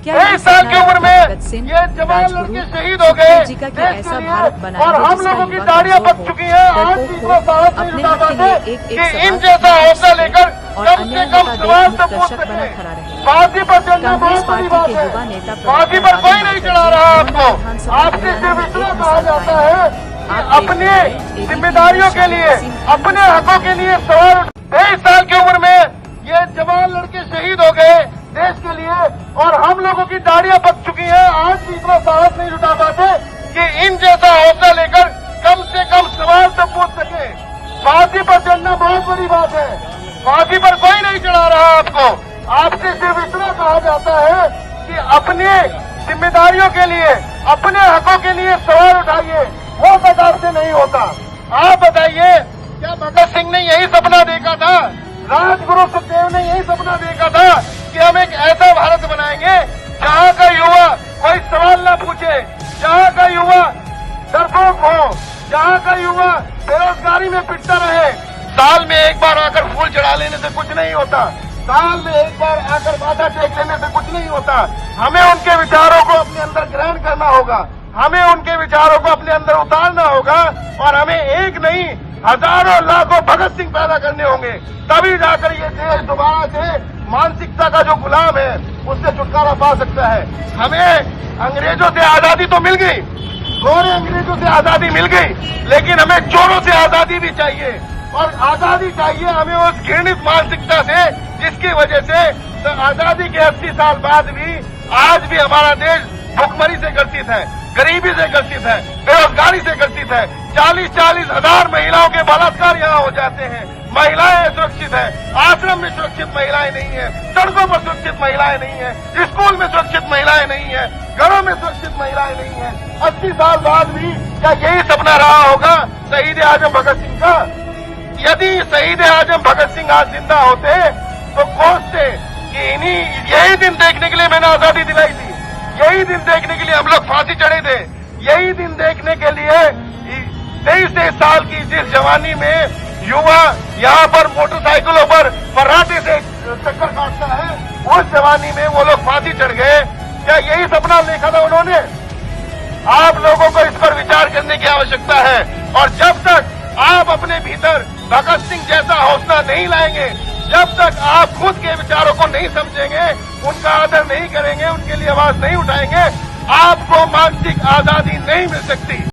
23 साल की उम्र में ये जवान लड़के शहीद हो गए जी का देश ऐसा के भारत लिए, बनाएंगे और हम जिसका लोगों की युवा दाढ़ियां कमजोर पक हो, चुकी हैं। आज भी डरपोक इतना हो, साहस नहीं अपने जुटा हक के पाते लिए एक कि इन सवाल जैसा पूछ हौसला सके लेकर और कम से अन्याय कम का सवाल देश तो मुक्त पूछ दर्शक बना सके। खड़ा रहे। फांसी पर चढ़ना कांग्रेस बहुत बड़ी पार्टी बात के है। युवा नेता फांसी पर कोई नहीं चढ़ा रहा आपको। विधानसभा आपसे हरियाणा सिर्फ में इतना एक कहा मिसाल जाता कायम है कि अपने जिम्मेदारियों के लिए, अपने हकों के लिए सवाल। 23 साल की उम्र में ये जवान लड़के शहीद हो गए देश के लिए, और हम लोगों की दाढ़ियां पक चुकी हैं। आज भी इतना साहस नहीं जुटा पाते कि इन जैसा हौसला लेकर कम से कम सवाल तो पूछ सके। फांसी पर चढ़ना बहुत बड़ी बात है। फांसी पर कोई नहीं चढ़ा रहा आपको। आपसे सिर्फ इतना कहा जाता है कि अपने जिम्मेदारियों के लिए, अपने हकों के लिए सवाल उठाइए। वो तक आपसे नहीं होता। आप बताइए, क्या भगत सिंह ने यही सपना देखा था? राजगुरु सुखदेव ने यही सपना देखा था कि हम एक ऐसा भारत बनाएंगे जहाँ का युवा कोई सवाल न पूछे, जहाँ का युवा डरपोक हो, जहाँ का युवा बेरोजगारी में पिटता रहे। साल में एक बार आकर फूल चढ़ा लेने से कुछ नहीं होता। साल में एक बार आकर माथा टेक लेने से कुछ नहीं होता। हमें उनके विचारों को अपने अंदर ग्रहण करना होगा, हमें उनके विचारों को अपने अंदर उतारना होगा, और हमें एक नहीं हजारों लाखों भगत सिंह पैदा करने होंगे। तभी जाकर ये देश दोबारा से मानसिकता का जो गुलाम है उससे छुटकारा पा सकता है। हमें अंग्रेजों से आजादी तो मिल गई, गोरे अंग्रेजों से आजादी मिल गई, लेकिन हमें चोरों से आजादी भी चाहिए। और आजादी चाहिए हमें उस घृणित मानसिकता से जिसकी वजह से तो आजादी के 80 साल बाद भी आज भी हमारा देश भुखमरी से ग्रसित है, गरीबी से ग्रसित है, बेरोजगारी से ग्रसित है। 40-40 हजार महिलाओं के बलात्कार यहाँ हो जाते हैं। महिलाएं सुरक्षित है, आश्रम में सुरक्षित महिलाएं नहीं है, सड़कों पर सुरक्षित महिलाएं नहीं है, स्कूल में सुरक्षित महिलाएं नहीं है, घरों में सुरक्षित महिलाएं नहीं है। 80 साल बाद भी क्या यही सपना रहा होगा शहीद आजम भगत सिंह का? यदि शहीद आजम भगत सिंह आज जिंदा होते तो कोसते कि यही दिन देखने के लिए मैंने आजादी दिलाई थी, यही दिन देखने के लिए हम लोग फांसी चढ़े थे, यही दिन देखने के लिए 23 साल की जिस जवानी में युवा यहाँ पर मोटरसाइकिलों पर फर्राटे से चक्कर काटता है, उस जवानी में वो लोग फांसी चढ़ गए। क्या यही सपना देखा था उन्होंने? आप लोगों को इस पर विचार करने की आवश्यकता है। और जब तक आप अपने भीतर भगत सिंह जैसा हौसला नहीं लाएंगे, जब तक आप खुद के विचारों को नहीं समझेंगे, उनका आदर नहीं करेंगे, उनके लिए आवाज नहीं उठाएंगे, आपको मानसिक आजादी नहीं मिल सकती।